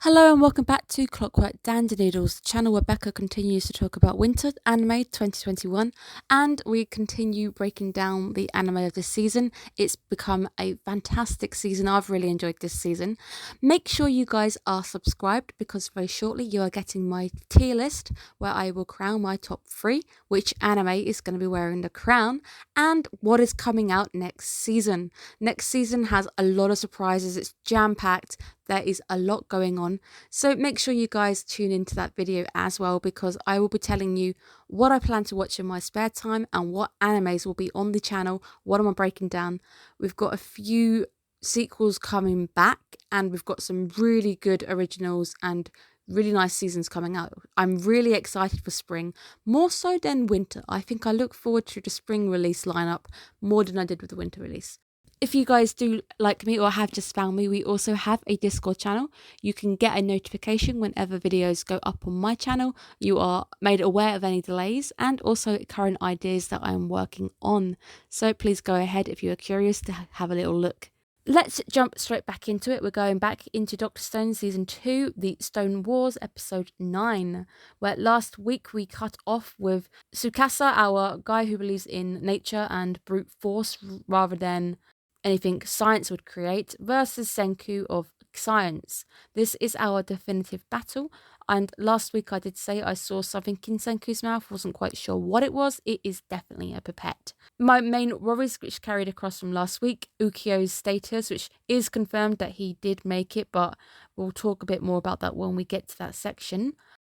Hello and welcome back to Clockwork Noodles, the channel where Becca continues to talk about winter anime 2021, and we continue breaking down the anime of this season. It's become a fantastic season. I've really enjoyed this season. Make sure you guys are subscribed because very shortly you are getting my tier list where I will crown my top 3, which anime is going to be wearing the crown, and what is coming out next season. Next season has a lot of surprises. It's jam-packed. There is a lot going on, so make sure you guys tune into that video as well, because I will be telling you what I plan to watch in my spare time and what animes will be on the channel, what am I breaking down. We've got a few sequels coming back and we've got some really good originals and really nice seasons coming out. I'm really excited for spring, more so than winter. I think I look forward to the spring release lineup more than I did with the winter release. If you guys do like me or have just found me, we also have a Discord channel. You can get a notification whenever videos go up on my channel. You are made aware of any delays and also current ideas that I'm working on. So please go ahead if you are curious to have a little look. Let's jump straight back into it. We're going back into Dr. Stone Season 2, The Stone Wars, Episode 9, where last week we cut off with Tsukasa, our guy who believes in nature and brute force rather than anything science would create, versus Senku of science. This is our definitive battle, and last week I did say I saw something in Senku's mouth, wasn't quite sure what it was. It is definitely a pipette. My main worries, which carried across from last week, Ukyo's status, which is confirmed that he did make it, but we'll talk a bit more about that when we get to that section.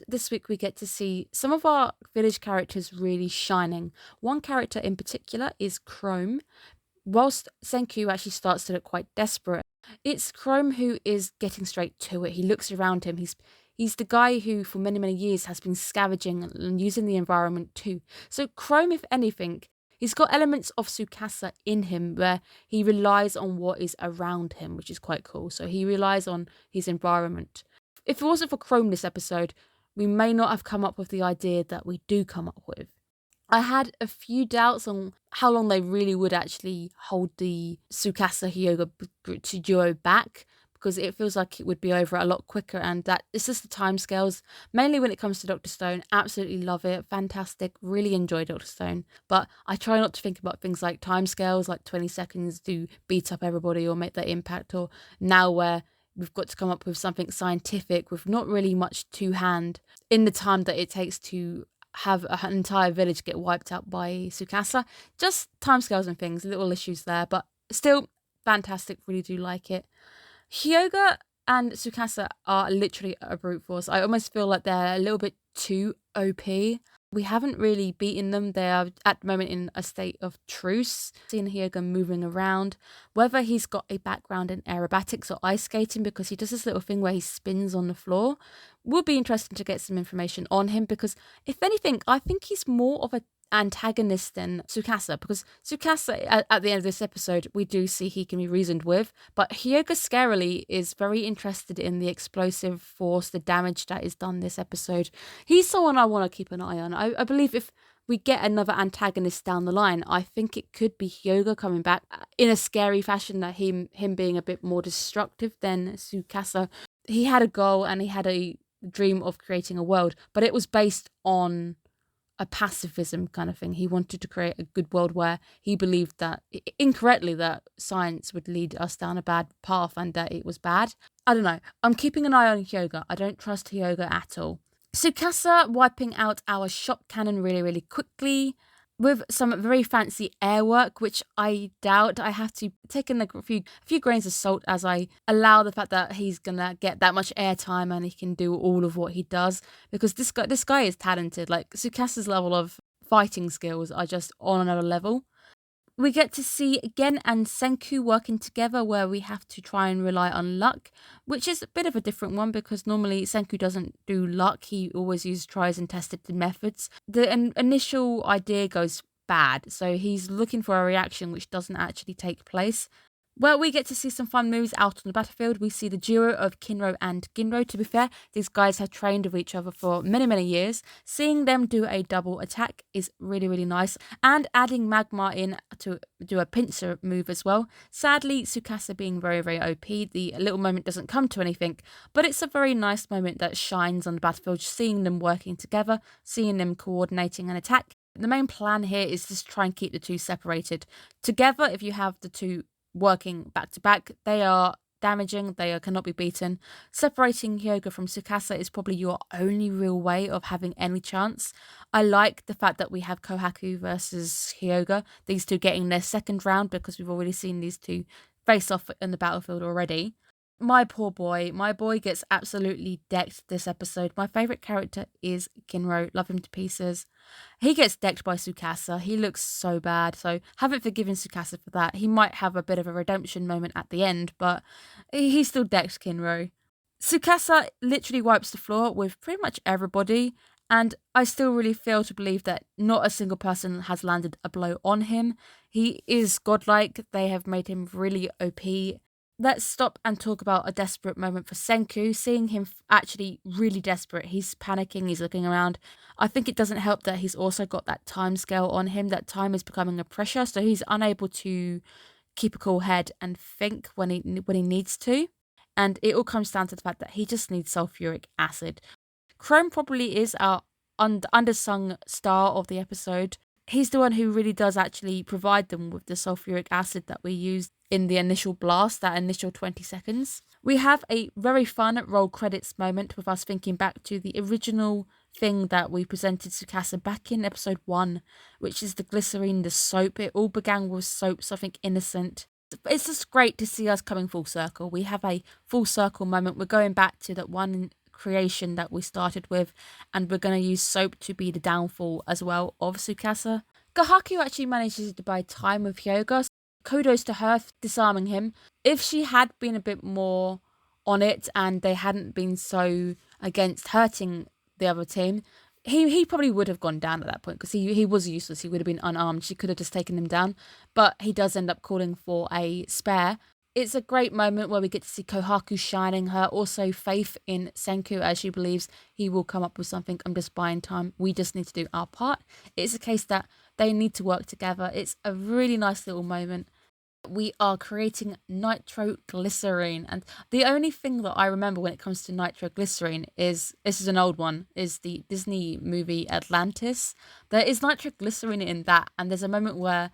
This week we get to see some of our village characters really shining. One character in particular is Chrome. Whilst Senku actually starts to look quite desperate, it's Chrome who is getting straight to it. He looks around him. He's the guy who for many years has been scavenging and using the environment too. So Chrome, if anything, he's got elements of Tsukasa in him where he relies on what is around him, which is quite cool. So he relies on his environment. If it wasn't for Chrome this episode, we may not have come up with the idea that we do come up with. I had a few doubts on how long they really would actually hold the Tsukasa Hyoga duo back, because it feels like it would be over a lot quicker, and that it's just the timescales, mainly when it comes to Dr. Stone. Absolutely love it, fantastic, really enjoy Dr. Stone, but I try not to think about things like timescales, like 20 seconds to beat up everybody or make that impact, or now where we've got to come up with something scientific with not really much to hand in the time that it takes to have an entire village get wiped out by Tsukasa. Just timescales and things, little issues there, but still fantastic, really do like it. Hyoga and Tsukasa are literally a brute force. I almost feel like they're a little bit too OP. We haven't really beaten them. They are at the moment in a state of truce. Seeing Hyoga moving around, whether he's got a background in aerobatics or ice skating, because he does this little thing where he spins on the floor. Would be interesting to get some information on him, because if anything, I think he's more of an antagonist than Tsukasa, because Tsukasa, at the end of this episode, we do see he can be reasoned with, but Hyoga scarily is very interested in the explosive force, the damage that is done this episode. He's someone I want to keep an eye on. I believe if we get another antagonist down the line, I think it could be Hyoga coming back in a scary fashion, that him being a bit more destructive than Tsukasa. He had a goal and he had a dream of creating a world, but it was based on a pacifism kind of thing. He wanted to create a good world where he believed that, incorrectly, that science would lead us down a bad path and that it was bad. I don't know. I'm keeping an eye on Hyoga. I don't trust Hyoga at all. Tsukasa wiping out our shock cannon really quickly with some very fancy air work, which I doubt. I have to take in a few grains of salt as I allow the fact that he's gonna get that much airtime and he can do all of what he does, because this guy is talented. Like, Tsukasa's level of fighting skills are just on another level. We get to see Gen and Senku working together, where we have to try and rely on luck, which is a bit of a different one, because normally Senku doesn't do luck. He always uses tries and tested methods. The initial idea goes bad, so he's looking for a reaction which doesn't actually take place. Well, we get to see some fun moves out on the battlefield. We see the duo of Kinro and Ginro. To be fair, these guys have trained with each other for many, many years. Seeing them do a double attack is really, really nice. And adding Magma in to do a pincer move as well. Sadly, Tsukasa being very, very OP, the little moment doesn't come to anything. But it's a very nice moment that shines on the battlefield, seeing them working together, seeing them coordinating an attack. The main plan here is just try and keep the two separated. Together, if you have the two working back to back, they are damaging, cannot be beaten. Separating Hyoga from Tsukasa is probably your only real way of having any chance. I like the fact that we have Kohaku versus Hyoga, these two getting their second round, because we've already seen these two face off in the battlefield already. My poor boy. My boy gets absolutely decked this episode. My favourite character is Kinro. Love him to pieces. He gets decked by Tsukasa. He looks so bad. So haven't forgiven Tsukasa for that. He might have a bit of a redemption moment at the end, but he still decked Kinro. Tsukasa literally wipes the floor with pretty much everybody. And I still really fail to believe that not a single person has landed a blow on him. He is godlike. They have made him really OP. Let's stop and talk about a desperate moment for Senku. Seeing him actually really desperate. He's panicking, he's looking around. I think it doesn't help that he's also got that time scale on him. That time is becoming a pressure, so he's unable to keep a cool head and think when he needs to. And it all comes down to the fact that he just needs sulfuric acid. Chrome probably is our undersung star of the episode. He's the one who really does actually provide them with the sulfuric acid that we used in the initial blast, that initial 20 seconds. We have a very fun roll credits moment with us thinking back to the original thing that we presented Tsukasa back in episode 1, which is the glycerine, the soap. It all began with soap, something innocent. It's just great to see us coming full circle. We have a full circle moment. We're going back to that one creation that we started with, and we're going to use soap to be the downfall as well of Tsukasa. Kohaku actually manages to buy time with Hyoga. Kudos to her for disarming him. If she had been a bit more on it and they hadn't been so against hurting the other team, he probably would have gone down at that point, because he was useless. He would have been unarmed. She could have just taken him down, but he does end up calling for a spare. It's a great moment where we get to see Kohaku shining her also faith in Senku, as she believes he will come up with something. I'm just buying time. We just need to do our part. It's a case that they need to work together. It's a really nice little moment. We are creating nitroglycerine, and the only thing that I remember when it comes to nitroglycerine is, this is an old one, is the Disney movie Atlantis. There is nitroglycerine in that, and there's a moment where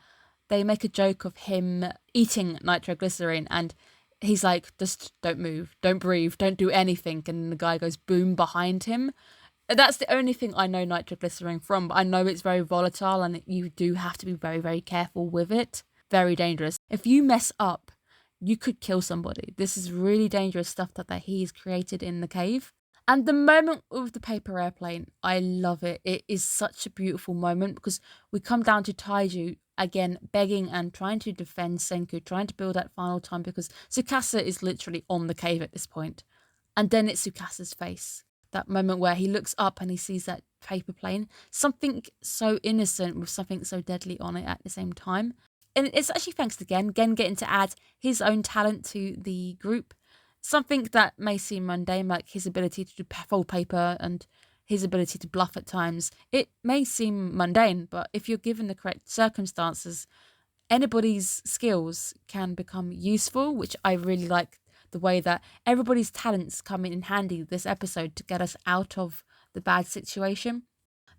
they make a joke of him eating nitroglycerine, and he's like, just don't move, don't breathe, don't do anything, and the guy goes boom behind him. That's the only thing I know nitroglycerine from, but I know it's very volatile and you do have to be very, very careful with it. Very dangerous. If you mess up, you could kill somebody. This is really dangerous stuff that he's created in the cave. And the moment with the paper airplane, I love it. It is such a beautiful moment, because we come down to Taiju again, begging and trying to defend Senku, trying to build that final time, because Tsukasa is literally on the cave at this point. And then it's Tsukasa's face. That moment where he looks up and he sees that paper plane. Something so innocent with something so deadly on it at the same time. And it's actually thanks to Gen getting to add his own talent to the group. Something that may seem mundane, like his ability to fold paper and his ability to bluff at times. It may seem mundane, but if you're given the correct circumstances, anybody's skills can become useful, which I really like the way that everybody's talents come in handy this episode to get us out of the bad situation.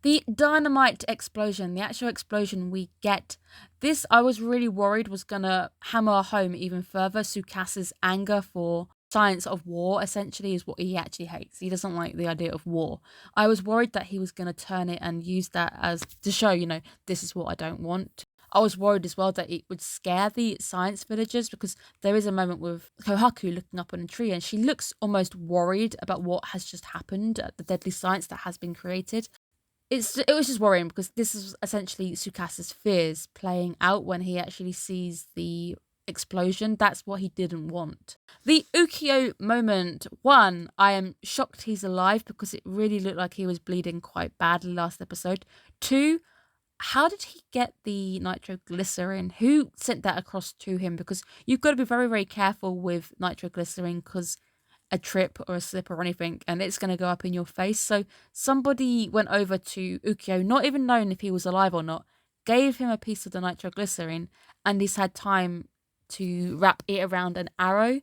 The dynamite explosion, the actual explosion we get, this I was really worried was going to hammer home even further Tsukasa's anger for science of war, essentially, is what he actually hates. He doesn't like the idea of war. I was worried that he was going to turn it and use that as to show, this is what I don't want. I was worried as well that it would scare the science villagers, because there is a moment with Kohaku looking up on a tree and she looks almost worried about what has just happened, the deadly science that has been created. It was just worrying, because this is essentially Tsukasa's fears playing out when he actually sees the explosion. That's what he didn't want. The Ukyo moment. 1, I am shocked he's alive, because it really looked like he was bleeding quite badly last episode. 2, how did he get the nitroglycerin? Who sent that across to him? Because you've got to be very, very careful with nitroglycerin because a trip or a slip or anything, and it's going to go up in your face. So somebody went over to Ukyo, not even knowing if he was alive or not, gave him a piece of the nitroglycerin, and he's had time to wrap it around an arrow.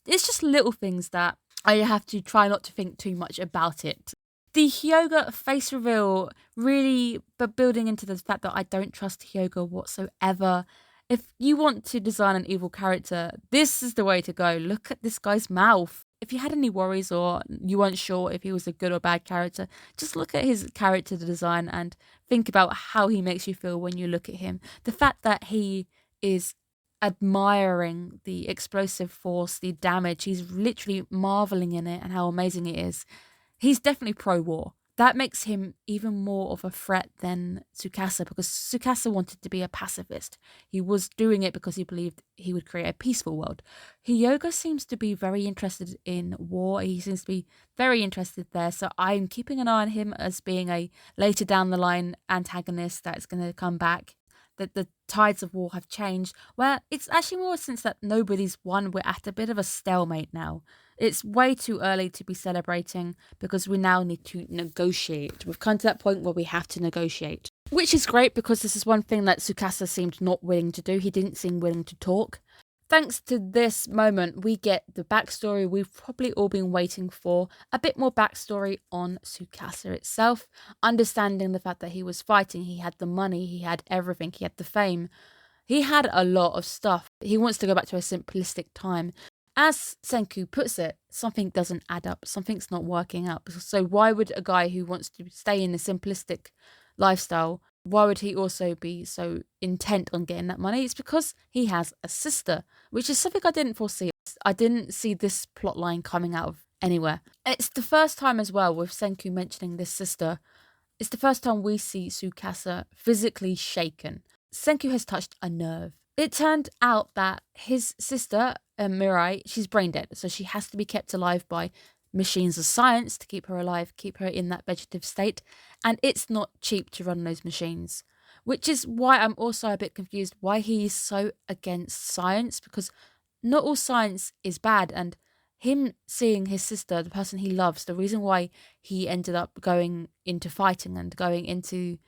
It's just little things that I have to try not to think too much about it. The Hyoga face reveal really, but building into the fact that I don't trust Hyoga whatsoever. If you want to design an evil character, this is the way to go. Look at this guy's mouth. If you had any worries or you weren't sure if he was a good or bad character, just look at his character design and think about how he makes you feel when you look at him. The fact that he is admiring the explosive force, the damage, he's literally marveling in it and how amazing it is. He's definitely pro-war. That makes him even more of a threat than Tsukasa, because Tsukasa wanted to be a pacifist. He was doing it because he believed he would create a peaceful world. Hyoga seems to be very interested in war. He seems to be very interested there. So I'm keeping an eye on him as being a later down the line antagonist that's going to come back. That the tides of war have changed, where it's actually more since that nobody's won. We're at a bit of a stalemate now. It's way too early to be celebrating because we now need to negotiate. We've come to that point where we have to negotiate, which is great because this is one thing that Tsukasa seemed not willing to do. He didn't seem willing to talk. Thanks to this moment, we get the backstory we've probably all been waiting for. A bit more backstory on Tsukasa itself, understanding the fact that he was fighting, he had the money, he had everything, he had the fame. He had a lot of stuff. He wants to go back to a simplistic time. As Senku puts it, something doesn't add up, something's not working out. So why would a guy who wants to stay in a simplistic lifestyle, why would he also be so intent on getting that money? It's because he has a sister, which is something I didn't foresee. I didn't see this plot line coming out of anywhere. It's the first time as well with Senku mentioning this sister. It's the first time we see Tsukasa physically shaken. Senku has touched a nerve. It turned out that his sister, Mirai, she's brain dead, so she has to be kept alive by machines of science to keep her alive, keep her in that vegetative state, and it's not cheap to run those machines, which is why I'm also a bit confused why he is so against science, because not all science is bad, and him seeing his sister, the person he loves, the reason why he ended up going into fighting and going into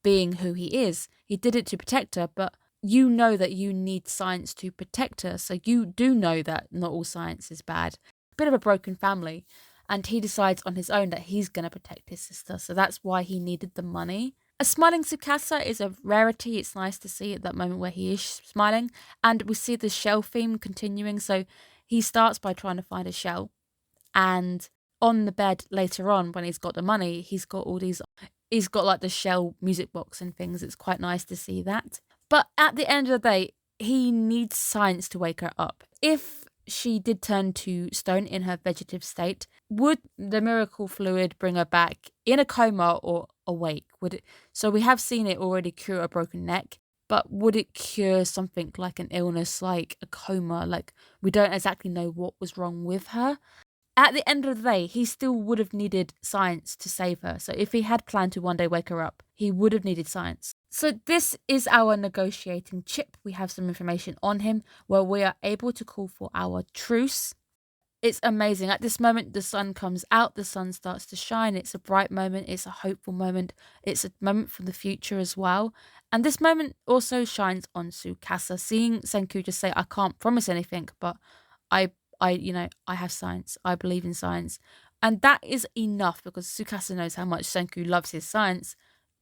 being who he is, he did it to protect her, but you know that you need science to protect her, so you do know that not all science is bad. Bit of a broken family, and he decides on his own that he's going to protect his sister, so that's why he needed the money. A smiling Tsukasa is a rarity. It's nice to see at that moment where he is smiling, and we see the shell theme continuing. So he starts by trying to find a shell, and on the bed later on when he's got the money, he's got like the shell music box and things. It's quite nice to see that. But at the end of the day, he needs science to wake her up. If she did turn to stone in her vegetative state, would the miracle fluid bring her back in a coma or awake? Would it? So we have seen it already cure a broken neck, but would it cure something like an illness, like a coma? Like, we don't exactly know what was wrong with her. At the end of the day, he still would have needed science to save her. So if he had planned to one day wake her up, he would have needed science. So this is our negotiating chip. We have some information on him where we are able to call for our truce. It's amazing. At this moment, the sun comes out, the sun starts to shine. It's a bright moment. It's a hopeful moment. It's a moment for the future as well. And this moment also shines on Tsukasa. Seeing Senku just say, I can't promise anything, but I have science. I believe in science. And that is enough because Tsukasa knows how much Senku loves his science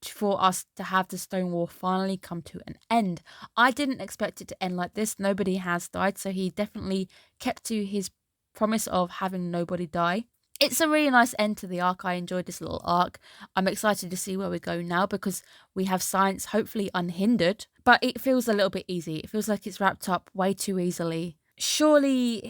for us to have the Stone War finally come to an end. I didn't expect it to end like this. Nobody has died, so he definitely kept to his promise of having nobody die. It's a really nice end to the arc. I enjoyed this little arc. I'm excited to see where we go now because we have science hopefully unhindered, but it feels a little bit easy. It feels like it's wrapped up way too easily. Surely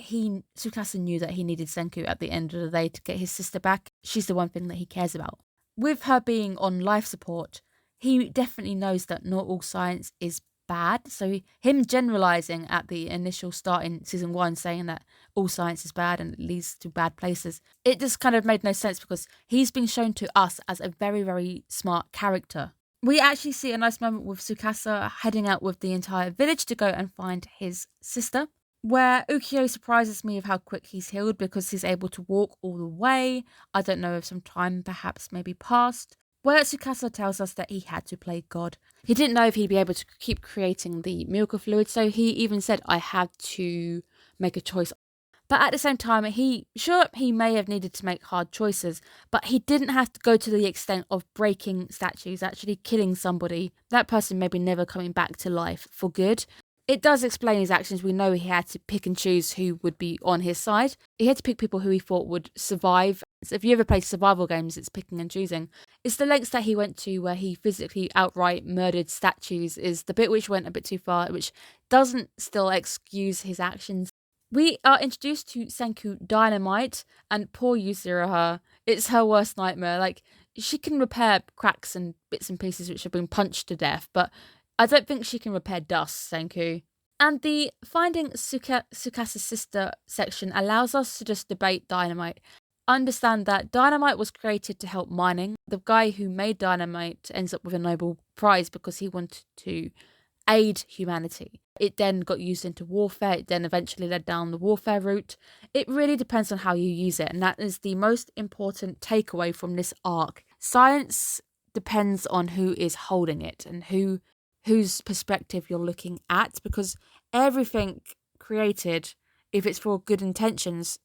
Tsukasa knew that he needed Senku at the end of the day to get his sister back. She's the one thing that he cares about. With her being on life support, he definitely knows that not all science is bad. So him generalizing at the initial start in season 1, saying that all science is bad and it leads to bad places, it just kind of made no sense because he's been shown to us as a very, very smart character. We actually see a nice moment with Tsukasa heading out with the entire village to go and find his sister, where Ukyo surprises me with how quick he's healed because he's able to walk all the way. I don't know if some time perhaps maybe passed, where Tsukasa tells us that he had to play God. He didn't know if he'd be able to keep creating the miracle fluid, so he even said, I had to make a choice. But at the same time, he may have needed to make hard choices, but he didn't have to go to the extent of breaking statues, actually killing somebody. That person maybe never coming back to life for good. It does explain his actions. We know he had to pick and choose who would be on his side. He had to pick people who he thought would survive. So if you ever play survival games, it's picking and choosing. It's the lengths that he went to where he physically outright murdered statues is the bit which went a bit too far, which doesn't still excuse his actions. We are introduced to Senku Dynamite, and poor Yuzuriha. It's her worst nightmare. Like, she can repair cracks and bits and pieces which have been punched to death, but I don't think she can repair dust, Senku. And the Finding Tsukasa's Sister section allows us to just debate Dynamite. Understand that Dynamite was created to help mining. The guy who made Dynamite ends up with a Nobel Prize because he wanted to aid humanity. It then got used into warfare. It then eventually led down the warfare route. It really depends on how you use it, and that is the most important takeaway from this arc. Science depends on who is holding it and whose perspective you're looking at, because everything created, if it's for good intentions,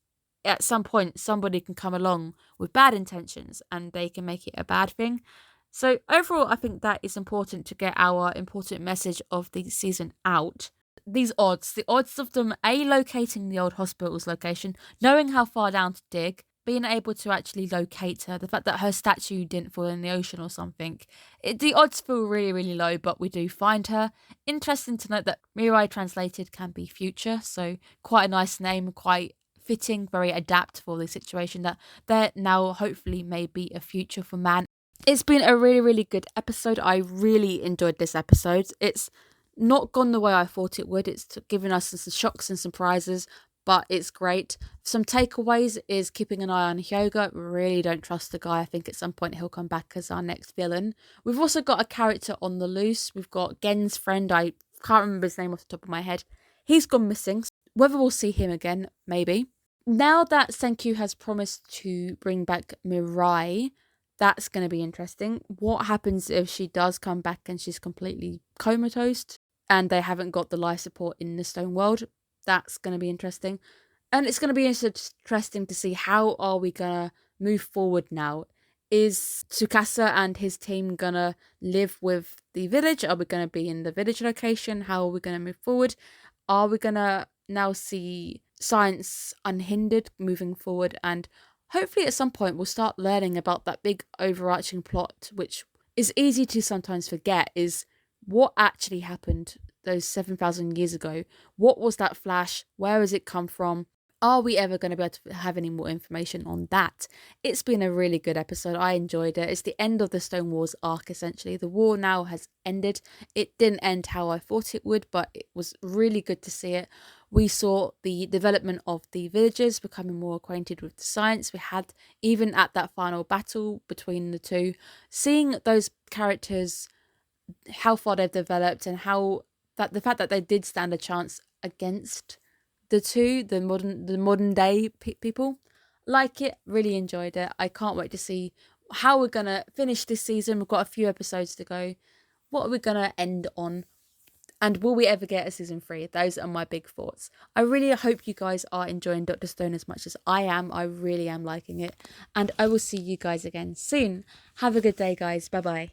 at some point somebody can come along with bad intentions and they can make it a bad thing. So overall, I think that is important to get our important message of the season out. The odds of them locating the old hospital's location, knowing how far down to dig, being able to actually locate her, the fact that her statue didn't fall in the ocean or something. The odds feel really, really low, but we do find her. Interesting to note that Mirai translated can be future, so quite a nice name, quite fitting, very adapt for the situation that there now hopefully may be a future for man. It's been a really, really good episode. I really enjoyed this episode. It's not gone the way I thought it would. It's given us some shocks and surprises, but it's great. Some takeaways is keeping an eye on Hyoga. Really don't trust the guy. I think at some point he'll come back as our next villain. We've also got a character on the loose. We've got Gen's friend. I can't remember his name off the top of my head. He's gone missing. Whether we'll see him again, maybe. Now that Senku has promised to bring back Mirai, that's going to be interesting. What happens if she does come back and she's completely comatose and they haven't got the life support in the stone world? That's going to be interesting. And it's going to be interesting to see how are we going to move forward now. Is Tsukasa and his team going to live with the village? Are we going to be in the village location? How are we going to move forward? Are we going to now see science unhindered moving forward, and hopefully at some point we'll start learning about that big overarching plot, which is easy to sometimes forget, is what actually happened those 7,000 years ago. What was that flash? Where has it come from? Are we ever going to be able to have any more information on that? It's been a really good episode. I enjoyed it. It's the end of the Stone Wars arc, essentially. The war now has ended. It didn't end how I thought it would, but it was really good to see it. We saw the development of the villagers becoming more acquainted with the science. We had, even at that final battle between the two, seeing those characters, how far they've developed, and how that the fact that they did stand a chance against the modern day people. Like it, really enjoyed it. I can't wait to see how we're gonna finish this season. We've got a few episodes to go. What are we gonna end on? And will we ever get a season 3? Those are my big thoughts. I really hope you guys are enjoying Dr. Stone as much as I am. I really am liking it. And I will see you guys again soon. Have a good day, guys. Bye bye.